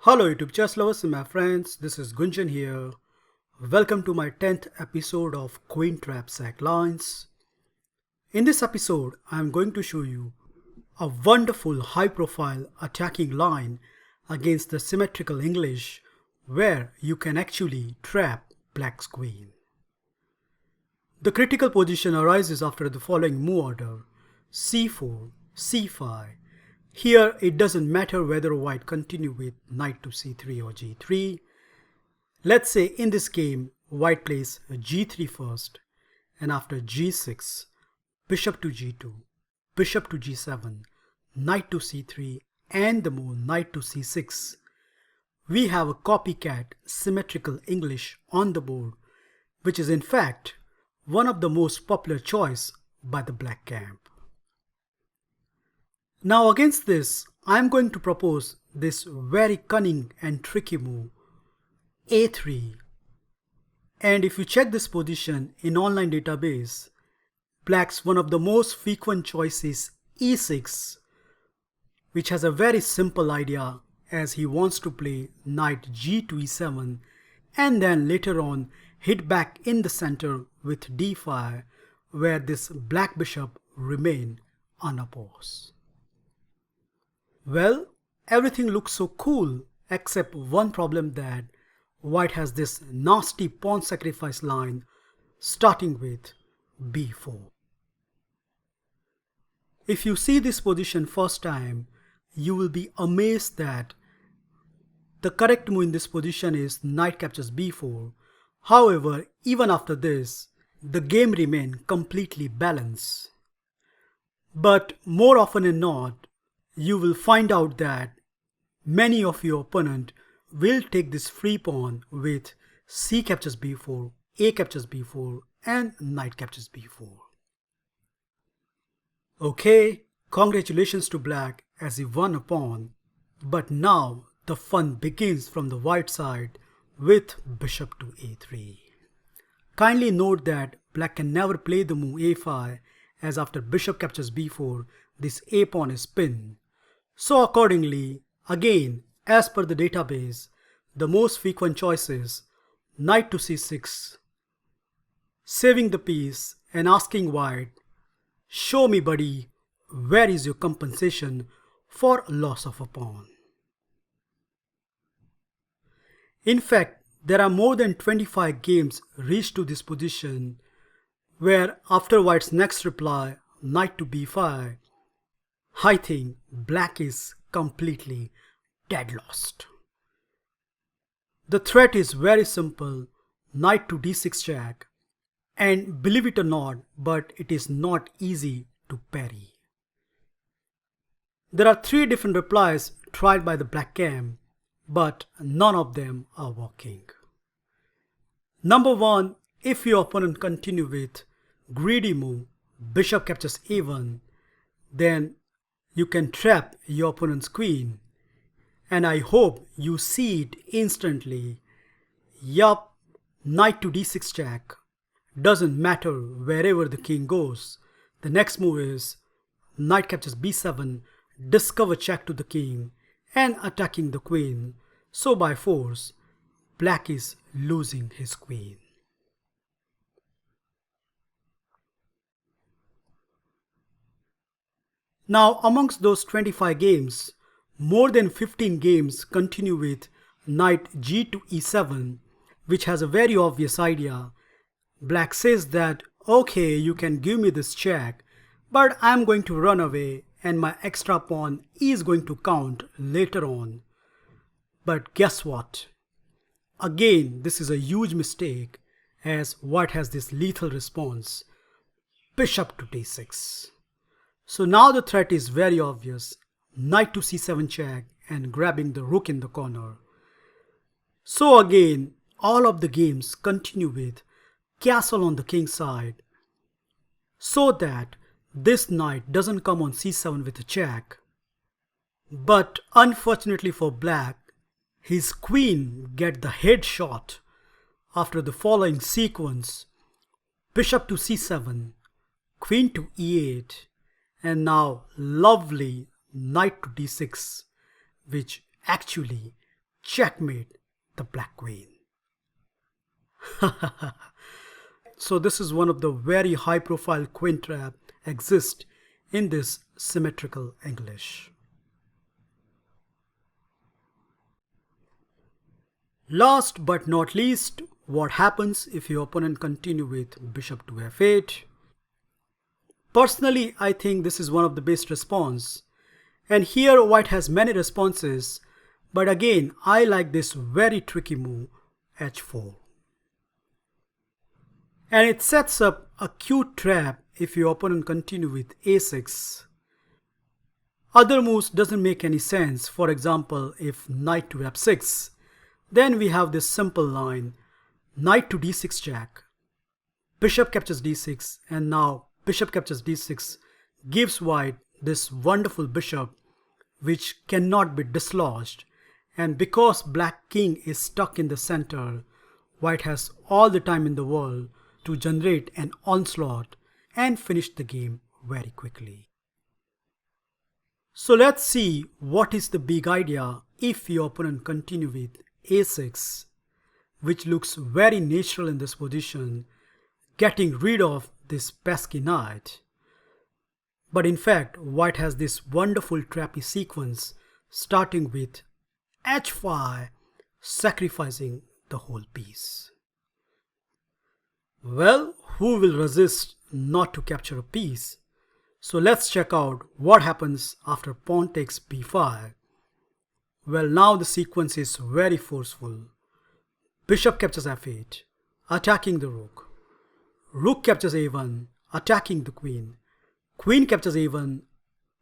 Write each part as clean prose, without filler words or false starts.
Hello YouTube chess lovers and my friends, this is Gunjan here. Welcome to my 10th episode of Queen Trap Sack Lines. In this episode, I am going to show you a wonderful high profile attacking line against the symmetrical English where you can actually trap Black's queen. The critical position arises after the following move order: c4, c5. Here it doesn't matter whether white continue with knight to c3 or g3. Let's say in this game white plays g3 first, and after g6, bishop to g2, bishop to g7, knight to c3 and the move knight to c6. We have a copycat symmetrical English on the board, which is in fact one of the most popular choice by the black camp. Now against this, I am going to propose this very cunning and tricky move, a3. And if you check this position in online database, Black's one of the most frequent choices e6, which has a very simple idea as he wants to play knight g to e7 and then later on hit back in the center with d5 where this black bishop remain unopposed. Well, everything looks so cool except one problem, that white has this nasty pawn sacrifice line starting with b4. If you see this position first time, you will be amazed that the correct move in this position is knight captures b4. However, even after this, the game remains completely balanced. But more often than not, you will find out that many of your opponent will take this free pawn with c captures b4, a captures b4 and knight captures b4. Okay, congratulations to black as he won a pawn, but now the fun begins from the white side with bishop to a3. Kindly note that black can never play the move a5, as after bishop captures b4, this a pawn is pinned. So accordingly, again, as per the database, the most frequent choice is knight to c6, saving the piece and asking white, show me buddy, where is your compensation for loss of a pawn? In fact, there are more than 25 games reached to this position where after white's next reply, knight to b5, I think black is completely dead lost. The threat is very simple, knight to d6 check, and believe it or not, but it is not easy to parry. There are 3 different replies tried by the black camp, but none of them are working. Number 1, if your opponent continue with greedy move, bishop captures a1, then you can trap your opponent's queen, and I hope you see it instantly. Yup, knight to d6 check. Doesn't matter wherever the king goes. The next move is knight captures b7, discover check to the king and attacking the queen. So by force, black is losing his queen. Now amongst those 25 games, more than 15 games continue with knight g to e7, which has a very obvious idea. Black says that, okay, you can give me this check, but I'm going to run away and my extra pawn is going to count later on. But guess what? Again, this is a huge mistake, as white has this lethal response, bishop to d6. So now the threat is very obvious, knight to c7 check and grabbing the rook in the corner. So again, all of the games continue with castle on the king's side, so that this knight doesn't come on c7 with a check. But unfortunately for black, his queen get the headshot after the following sequence: bishop to c7, queen to e8, and now lovely knight to d6, which actually checkmate the black queen. So this is one of the very high profile queen trap exist in this symmetrical English. Last but not least, what happens if your opponent continue with bishop to f8? Personally, I think this is one of the best response. And here white has many responses, but again, I like this very tricky move, h4. And it sets up a cute trap if your opponent continue with a6. Other moves doesn't make any sense. For example, if knight to f6, then we have this simple line, knight to d6 check, bishop captures d6, and now bishop captures d6 gives white this wonderful bishop which cannot be dislodged, and because black king is stuck in the center, white has all the time in the world to generate an onslaught and finish the game very quickly. So let's see what is the big idea if your opponent continue with a6, which looks very natural in this position, getting rid of this pesky knight. But in fact, white has this wonderful trappy sequence starting with h5, sacrificing the whole piece. Well, who will resist not to capture a piece? So let's check out what happens after pawn takes b5. Well, now the sequence is very forceful. Bishop captures f8, attacking the rook. Rook captures a1, attacking the queen. Queen captures a1,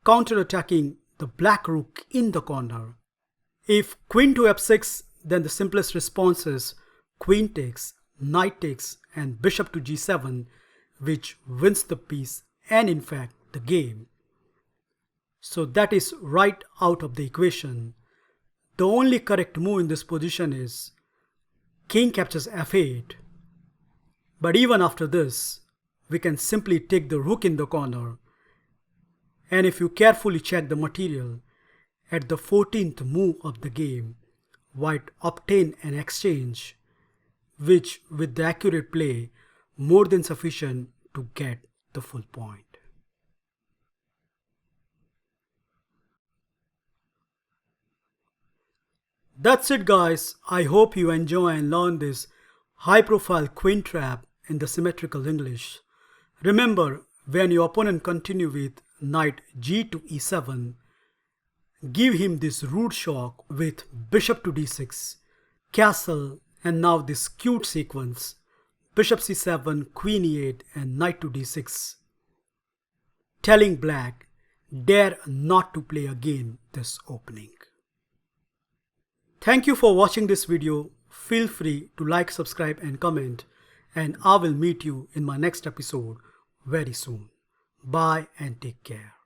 counter-attacking the black rook in the corner. If queen to f6, then the simplest response is queen takes, knight takes, and bishop to g7, which wins the piece and in fact the game. So that is right out of the equation. The only correct move in this position is king captures f8. But even after this, we can simply take the rook in the corner. And if you carefully check the material, at the 14th move of the game, white obtained an exchange, which with the accurate play, more than sufficient to get the full point. That's it guys, I hope you enjoy and learn this high profile queen trap in the symmetrical English. Remember, when your opponent continue with knight g to e7, give him this rude shock with bishop to d6, castle, and now this cute sequence, bishop c7, queen e8, and knight to d6, telling black, dare not to play again this opening. Thank you for watching this video. Feel free to like, subscribe and comment, and I will meet you in my next episode very soon. Bye and take care.